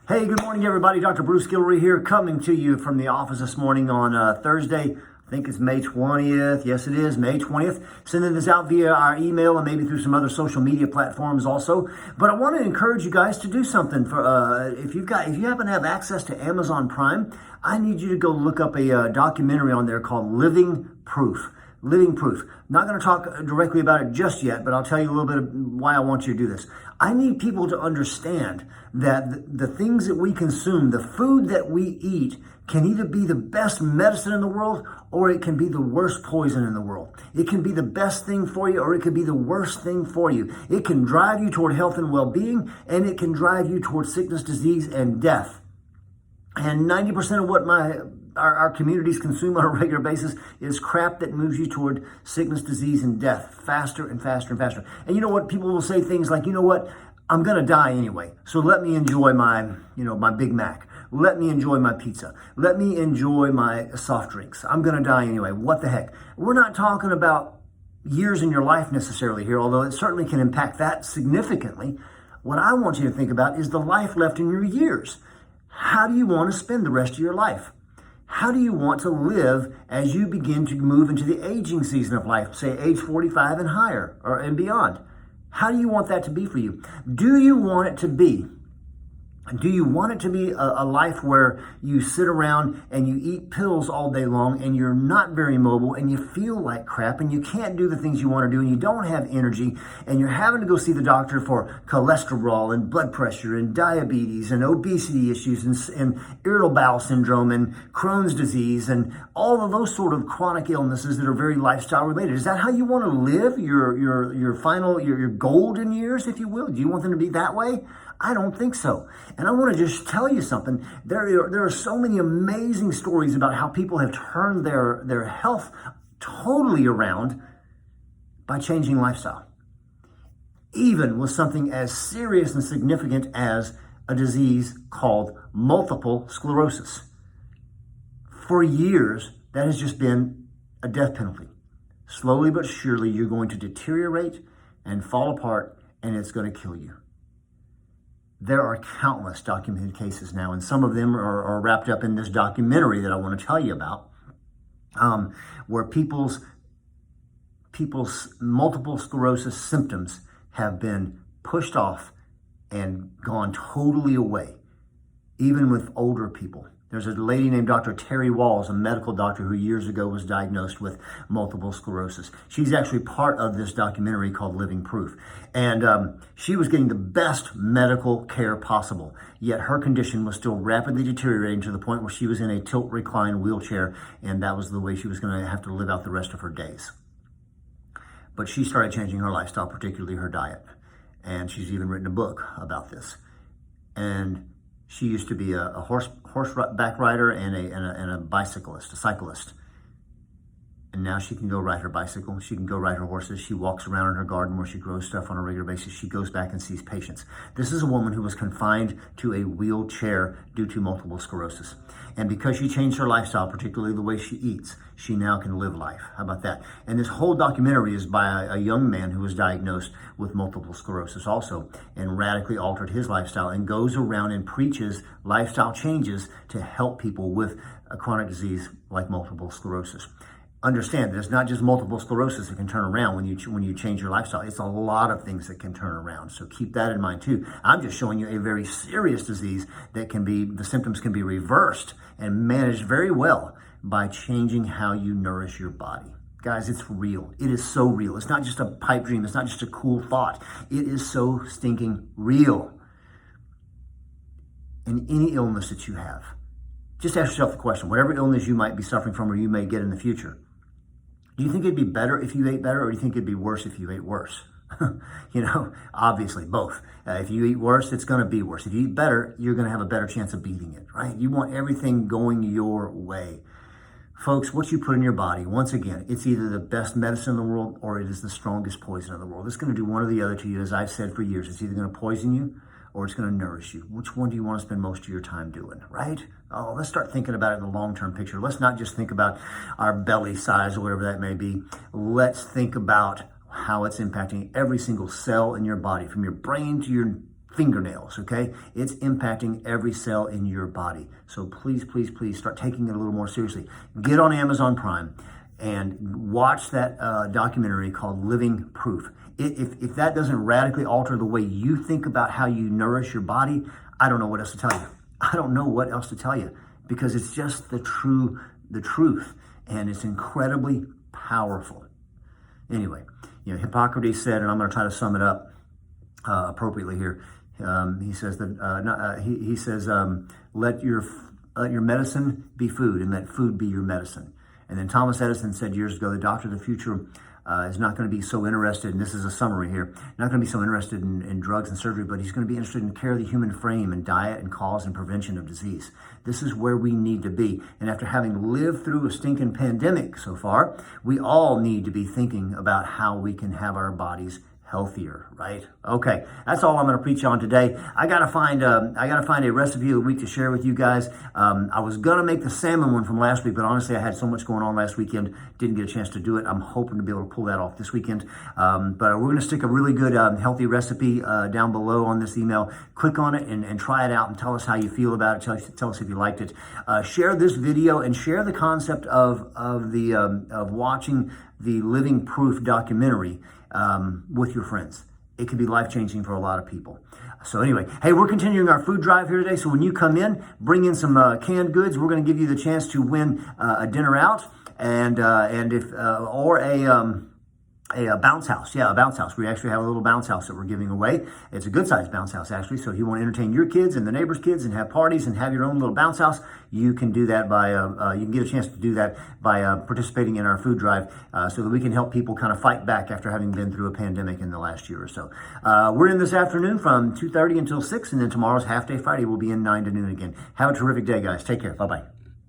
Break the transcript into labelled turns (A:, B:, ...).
A: Hey, good morning, everybody. Dr. Bruce Guillory here, coming to you from the office this morning on Thursday. I think it's May 20th. Yes, it is May 20th. Sending this out via our email and maybe through some other social media platforms also. But I want to encourage you guys to do something. For if you happen to have access to Amazon Prime, I need you to go look up a documentary on there called Living Proof. Living Proof. Not going to talk directly about it just yet, but I'll tell you a little bit of why I want you to do this. I need people to understand that the things that we consume, the food that we eat, can either be the best medicine in the world or it can be the worst poison in the world. It can be the best thing for you or it can be the worst thing for you. It can drive you toward health and well-being, and it can drive you toward sickness, disease, and death. And 90% of what our communities consume on a regular basis is crap that moves you toward sickness, disease, and death faster and faster and faster. And you know what? People will say things like, you know what? I'm going to die anyway. So let me enjoy my Big Mac. Let me enjoy my pizza. Let me enjoy my soft drinks. I'm going to die anyway. What the heck? We're not talking about years in your life necessarily here, although it certainly can impact that significantly. What I want you to think about is the life left in your years. How do you want to spend the rest of your life? How do you want to live as you begin to move into the aging season of life, say age 45 and higher and beyond? How do you want that to be for you? Do you want it to be a life where you sit around and you eat pills all day long and you're not very mobile and you feel like crap and you can't do the things you want to do and you don't have energy and you're having to go see the doctor for cholesterol and blood pressure and diabetes and obesity issues and irritable bowel syndrome and Crohn's disease and all of those sort of chronic illnesses that are very lifestyle related? Is that how you want to live your golden years, if you will? Do you want them to be that way? I don't think so. And I want to just tell you something. There are so many amazing stories about how people have turned their health totally around by changing lifestyle. Even with something as serious and significant as a disease called multiple sclerosis. For years, that has just been a death penalty. Slowly but surely, you're going to deteriorate and fall apart, and it's going to kill you. There are countless documented cases now, and some of them are wrapped up in this documentary that I want to tell you about, where people's multiple sclerosis symptoms have been pushed off and gone totally away, even with older people. There's a lady named Dr. Terry Walls, a medical doctor who years ago was diagnosed with multiple sclerosis. She's actually part of this documentary called Living Proof. And she was getting the best medical care possible, yet her condition was still rapidly deteriorating to the point where she was in a tilt-recline wheelchair, and that was the way she was going to have to live out the rest of her days. But she started changing her lifestyle, particularly her diet. And she's even written a book about this. And she used to be a horseback rider and a bicyclist, a cyclist. And now she can go ride her bicycle. She can go ride her horses. She walks around in her garden where she grows stuff on a regular basis. She goes back and sees patients. This is a woman who was confined to a wheelchair due to multiple sclerosis. And because she changed her lifestyle, particularly the way she eats, she now can live life. How about that? And this whole documentary is by a young man who was diagnosed with multiple sclerosis also and radically altered his lifestyle and goes around and preaches lifestyle changes to help people with a chronic disease like multiple sclerosis. Understand that it's not just multiple sclerosis that can turn around when you change your lifestyle. It's a lot of things that can turn around. So keep that in mind too. I'm just showing you a very serious disease that the symptoms can be reversed and managed very well by changing how you nourish your body. Guys, it's real. It is so real. It's not just a pipe dream. It's not just a cool thought. It is so stinking real. And any illness that you have, just ask yourself the question, whatever illness you might be suffering from or you may get in the future, do you think it'd be better if you ate better, or do you think it'd be worse if you ate worse? Obviously both. If you eat worse, it's going to be worse. If you eat better, you're going to have a better chance of beating it, right? You want everything going your way. Folks, what you put in your body, once again, it's either the best medicine in the world or it is the strongest poison in the world. It's going to do one or the other to you, as I've said for years. It's either going to poison you or it's going to nourish you. Which one do you want to spend most of your time doing, right? Oh, let's start thinking about it in the long-term picture. Let's not just think about our belly size or whatever that may be. Let's think about how it's impacting every single cell in your body, from your brain to your fingernails, okay? It's impacting every cell in your body. So please, please, please start taking it a little more seriously. Get on Amazon Prime and watch that documentary called Living Proof. If that doesn't radically alter the way you think about how you nourish your body, I don't know what else to tell you. I don't know what else to tell you, because it's just the truth, and it's incredibly powerful. Anyway, Hippocrates said, and I'm going to try to sum it up appropriately here. He says that he says, let your medicine be food, and let food be your medicine. And then Thomas Edison said years ago, the doctor of the future is not going to be so interested, and this is a summary here, not going to be so interested in drugs and surgery, but he's going to be interested in care of the human frame and diet and cause and prevention of disease. This is where we need to be. And after having lived through a stinking pandemic so far, we all need to be thinking about how we can have our bodies healthier, right? Okay, that's all I'm going to preach on today. I gotta find a recipe of the week to share with you guys. I was gonna make the salmon one from last week, but honestly, I had so much going on last weekend, didn't get a chance to do it. I'm hoping to be able to pull that off this weekend. But we're going to stick a really good healthy recipe down below on this email. Click on it and try it out and tell us how you feel about it. Tell us if you liked it. Share this video and share the concept of watching the Living Proof documentary with your friends. It can be life-changing for a lot of people. So anyway, hey, we're continuing our food drive here today. So when you come in, bring in some canned goods. We're going to give you the chance to win a dinner out and if or a bounce house. Yeah, a bounce house. We actually have a little bounce house that we're giving away. It's a good sized bounce house, actually. So if you want to entertain your kids and the neighbors' kids and have parties and have your own little bounce house, you can do that by, you can get a chance to do that by participating in our food drive so that we can help people kind of fight back after having been through a pandemic in the last year or so. We're in this afternoon from 2:30 until 6, and then tomorrow's half day Friday. We'll be in 9 to noon again. Have a terrific day, guys. Take care. Bye-bye.